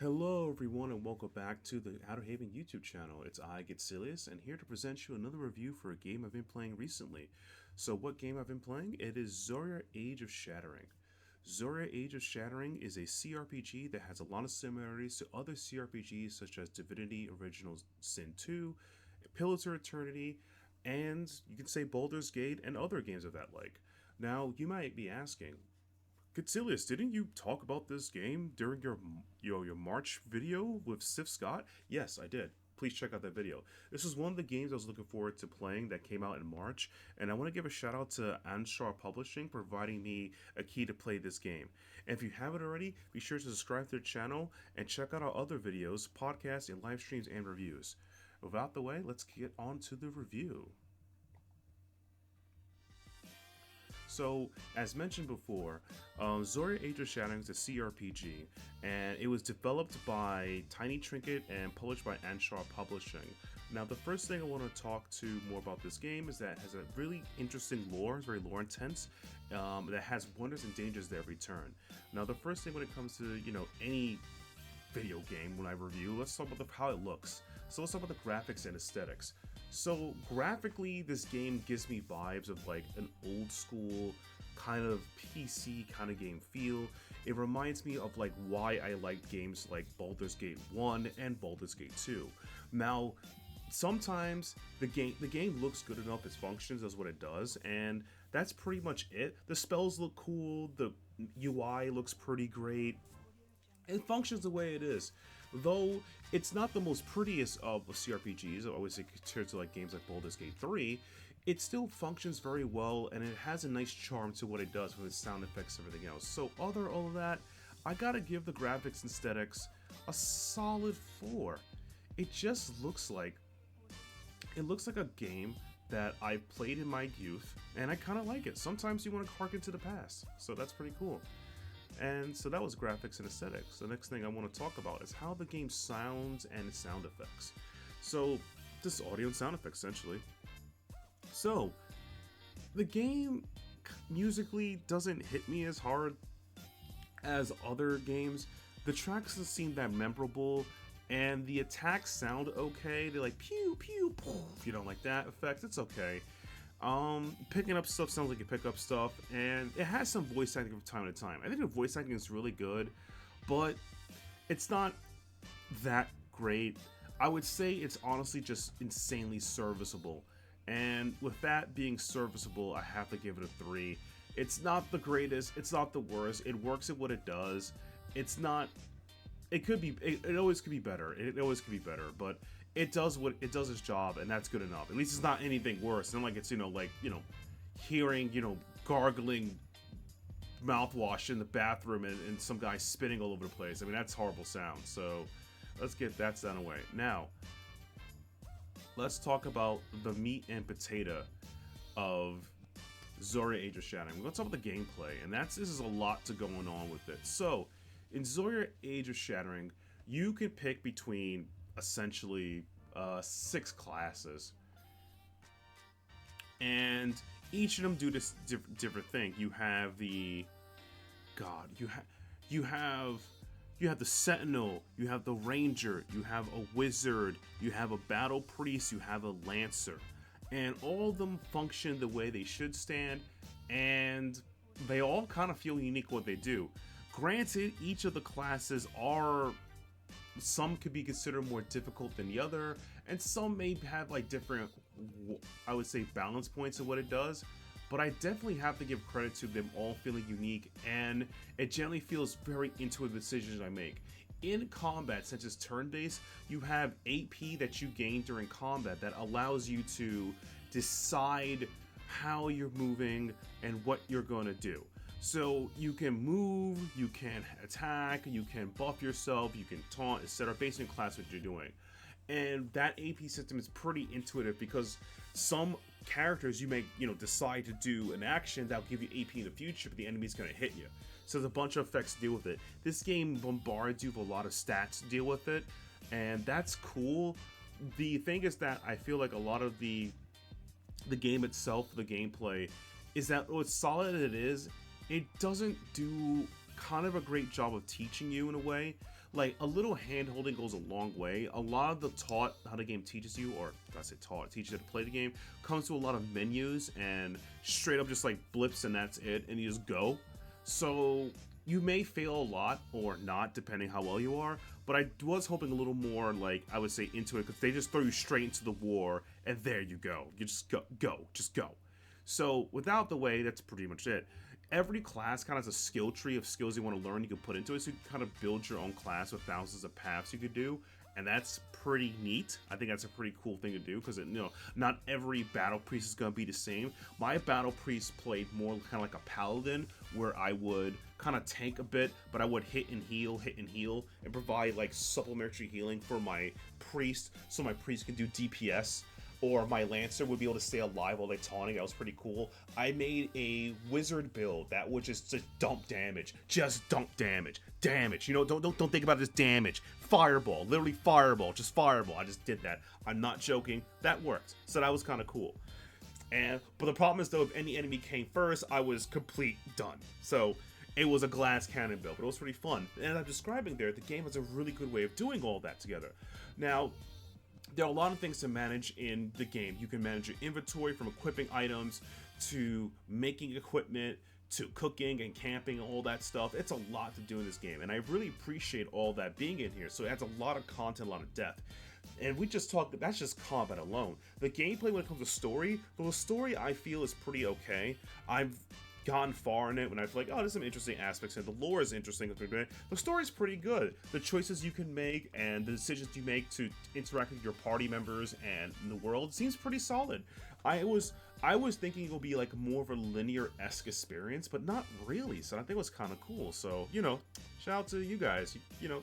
Hello, everyone, and welcome back to the Outer Haven YouTube channel. It's I, Getsilius, and here to present you another review for a game I've been playing recently. So, what game I've been playing? It is Zoria Age of Shattering. Zoria Age of Shattering is a CRPG that has a lot of similarities to other CRPGs such as Divinity Original Sin 2, Pillars to Eternity, and you can say Baldur's Gate and other games of that like. Now, you might be asking, Caecilius, didn't you talk about this game during your March video with Sif Scott? Yes, I did. Please check out that video. This is one of the games I was looking forward to playing that came out in March, and I want to give a shout out to Anshar Publishing for providing me a key to play this game. And if you haven't already, be sure to subscribe to their channel and check out our other videos, podcasts, and live streams and reviews. Without the way, let's get on to the review. So, as mentioned before, Zoria Age of Shattering is a CRPG, and it was developed by Tiny Trinket and published by Anshar Publishing. Now, the first thing I want to talk to more about this game is that it has a really interesting lore. It's very lore intense. That has wonders and dangers at every turn. Now, the first thing when it comes to any video game when I review, let's talk about how it looks. So let's talk about the graphics and aesthetics. So graphically, this game gives me vibes of like an old school kind of PC kind of game feel. It reminds me of like why I like games like Baldur's Gate 1 and Baldur's Gate 2. Now, sometimes the game looks good enough, it functions, does what it does, and that's pretty much it. The spells look cool, the UI looks pretty great. It functions the way it is. Though it's not the most prettiest of CRPGs, I would say compared to like games like Baldur's Gate 3, it still functions very well and it has a nice charm to what it does with its sound effects and everything else. So other all of that, I gotta give the graphics and aesthetics a solid 4. It just looks like a game that I played in my youth, and I kind of like it. Sometimes you want to harken to the past, so that's pretty cool. And so that was graphics and aesthetics. The next thing I want to talk about is how the game sounds and its sound effects. So this is audio and sound effects essentially. So the game musically doesn't hit me as hard as other games. The tracks don't seem that memorable, and the attacks sound okay. They're like pew pew poof, like that effect. It's okay. Picking up stuff sounds like you pick up stuff, and it has some voice acting from time to time. I think the voice acting is really good, but it's not that great. I would say it's honestly just insanely serviceable. And with that being serviceable, I have to give it a 3. It's not the greatest, it's not the worst. It works at what it does. It's not it could be it always could be better. It always could be better, but it does its job, and that's good enough. At least it's not anything worse. It's not like it's hearing gargling mouthwash in the bathroom and some guy spitting all over the place. I mean, that's horrible sound. So let's get that done away. Now, let's talk about the meat and potato of Zoria Age of Shattering. We're going to talk about the gameplay, and this is a lot to going on with it. So, in Zoria Age of Shattering, you can pick between essentially 6 classes, and each of them do this different thing. You have the you have the Sentinel, you have the Ranger, you have a Wizard, you have a Battle Priest, you have a Lancer, and all of them function the way they should stand, and they all kind of feel unique what they do. Granted, each of the classes some could be considered more difficult than the other, and some may have like different, I would say, balance points of what it does, but I definitely have to give credit to them all feeling unique, and it generally feels very intuitive decisions I make. In combat, such as turn-based, you have AP that you gain during combat that allows you to decide how you're moving and what you're going to do. So you can move, you can attack, you can buff yourself, you can taunt, etc. based on class what you're doing. And that AP system is pretty intuitive because some characters you may decide to do an action that'll give you AP in the future, but the enemy's going to hit you. So there's a bunch of effects to deal with it. This game bombards you with a lot of stats to deal with it, and that's cool. The thing is that I feel like a lot of the game itself, the gameplay, is that as solid as it is, it doesn't do kind of a great job of teaching you in a way. Like, a little hand-holding goes a long way. A lot of the taught how the game teaches you, or I say taught, teaches you how to play the game, comes to a lot of menus and straight up just like blips and that's it, and you just go. So you may fail a lot or not, depending how well you are, but I was hoping a little more, like, I would say, into it, because they just throw you straight into the war, and there you go. You just just go. So, without the way, that's pretty much it. Every class kind of has a skill tree of skills you want to learn you can put into it, so you can kind of build your own class with thousands of paths you could do, and that's pretty neat. I think that's a pretty cool thing to do, because, not every battle priest is going to be the same. My battle priest played more kind of like a paladin, where I would kind of tank a bit, but I would hit and heal, and provide, like, supplementary healing for my priest, so my priest can do DPS, or my Lancer would be able to stay alive while they're taunting. That was pretty cool. I made a wizard build that would just dump damage. Just dump damage. Damage. Don't think about this damage. Fireball. Literally fireball. Just fireball. I just did that. I'm not joking. That worked. So that was kind of cool. But the problem is, though, if any enemy came first, I was complete done. So it was a glass cannon build, but it was pretty fun. And as I'm describing there, the game has a really good way of doing all that together. Now, there are a lot of things to manage in the game. You can manage your inventory, from equipping items to making equipment to cooking and camping and all that stuff. It's a lot to do in this game, and I really appreciate all that being in here. So it adds a lot of content, a lot of depth. And we just talked, that's just combat alone. The gameplay when it comes to story, well, the story I feel is pretty okay. I've gone far in it when I feel like, oh, there's some interesting aspects, and the lore is interesting. The story's pretty good. The choices you can make and the decisions you make to interact with your party members and in the world seems pretty solid. I was thinking it would be like more of a linear-esque experience, but not really, so I think it was kind of cool. So, shout out to you guys.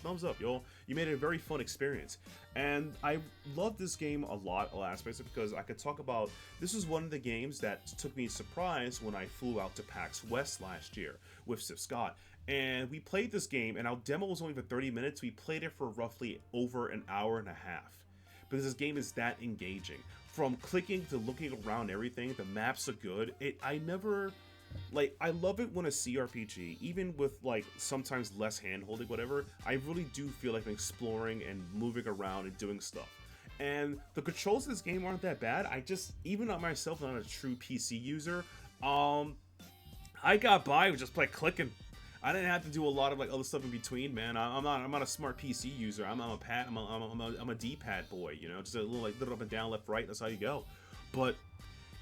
Thumbs up, y'all. You made it a very fun experience. And I love this game a lot, all aspects, because I could talk about, this is one of the games that took me surprise when I flew out to PAX West last year with Sif Scott. And we played this game, and our demo was only for 30 minutes. We played it for roughly over an hour and a half, because this game is that engaging. From clicking to looking around everything, the maps are good. I love it when a CRPG, even with, like, sometimes less hand-holding, whatever, I really do feel like I'm exploring and moving around and doing stuff. And the controls of this game aren't that bad. Even not myself, not a true PC user, I got by with just clicking. I didn't have to do a lot of, like, other stuff in between, man. I'm not a smart PC user. I'm a D-pad boy, just a little, like, little up and down, left, right. That's how you go. But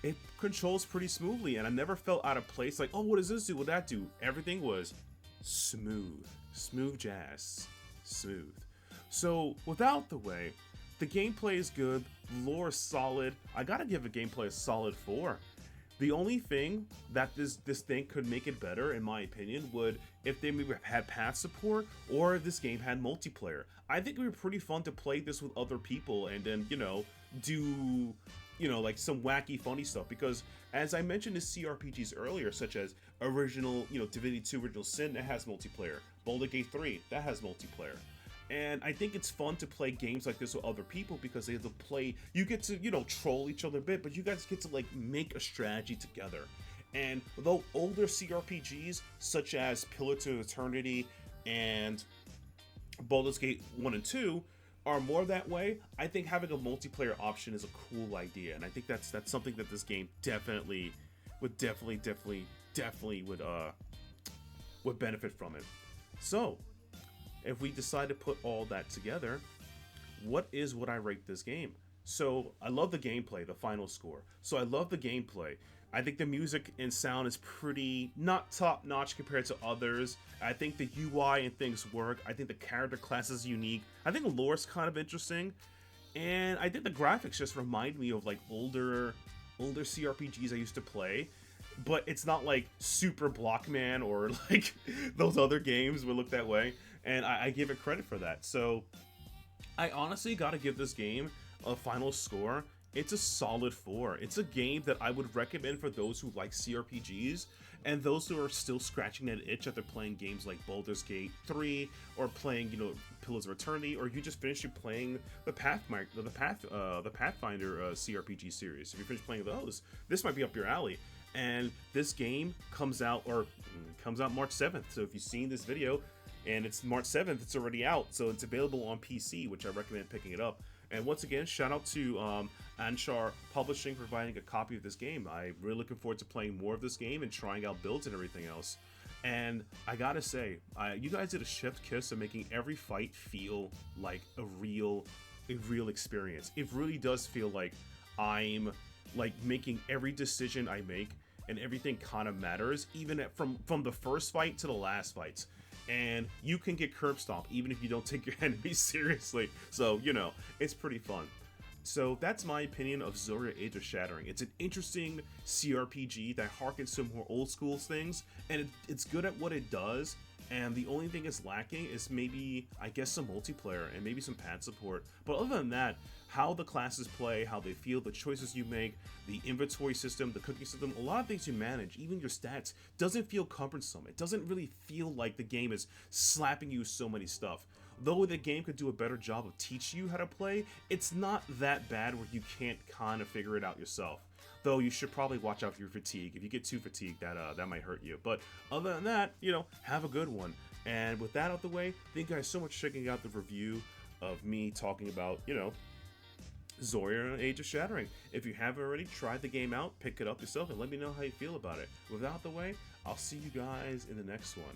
it controls pretty smoothly, and I never felt out of place. Like, oh, what does this do? What does that do? Everything was smooth jazz, smooth. So without the way, the gameplay is good. Lore is solid. I gotta give the gameplay a solid 4. The only thing that this thing could make it better, in my opinion, would if they maybe had path support, or if this game had multiplayer. I think it would be pretty fun to play this with other people and then, do, like some wacky, funny stuff. Because as I mentioned in CRPGs earlier, such as original, Divinity 2 Original Sin, that has multiplayer. Baldur Gate 3, that has multiplayer. And I think it's fun to play games like this with other people, because they have to play, you get to, troll each other a bit, but you guys get to, like, make a strategy together. And though older CRPGs, such as Pillar to Eternity and Baldur's Gate 1 and 2, are more that way, I think having a multiplayer option is a cool idea. And I think that's something that this game definitely would benefit from it. So, if we decide to put all that together, what I rate this game? So I love the gameplay, the final score. So I love the gameplay. I think the music and sound is pretty not top notch compared to others. I think the UI and things work. I think the character class is unique. I think the lore is kind of interesting. And I think the graphics just remind me of, like, older CRPGs I used to play. But it's not like Super Blockman or, like, those other games would look that way. And I give it credit for that. So I honestly gotta give this game a final score. It's a solid 4. It's a game that I would recommend for those who like CRPGs and those who are still scratching that itch after playing games like Baldur's Gate 3 or playing, Pillars of Eternity, or you just finished playing the Pathfinder CRPG series. If you finished playing those, this might be up your alley. And this game comes out March 7th. So if you've seen this video and it's March 7th, it's already out. So it's available on PC, which I recommend picking it up. And once again, shout out to Anshar Publishing for providing a copy of this game. I'm really looking forward to playing more of this game and trying out builds and everything else. And I gotta say, you guys did a chef's kiss of making every fight feel like a real experience. It really does feel like I'm like making every decision I make, and everything kind of matters, even from the first fight to the last fights. And you can get curb stomped even if you don't take your enemies seriously. So, it's pretty fun. So that's my opinion of Zoria Age of Shattering. It's an interesting CRPG that harkens to more old school things, and it's good at what it does. And the only thing it's lacking is maybe, I guess, some multiplayer and maybe some pad support. But other than that, how the classes play, how they feel, the choices you make, the inventory system, the cooking system, a lot of things you manage, even your stats, doesn't feel cumbersome. It doesn't really feel like the game is slapping you so many stuff. Though the game could do a better job of teaching you how to play, it's not that bad where you can't kind of figure it out yourself. Though you should probably watch out for your fatigue. If you get too fatigued, that might hurt you. But other than that, have a good one. And with that out the way, thank you guys so much for checking out the review of me talking about, Zoria Age of Shattering. If you haven't already, try the game out, pick it up yourself, and let me know how you feel about it. With that out the way, I'll see you guys in the next one.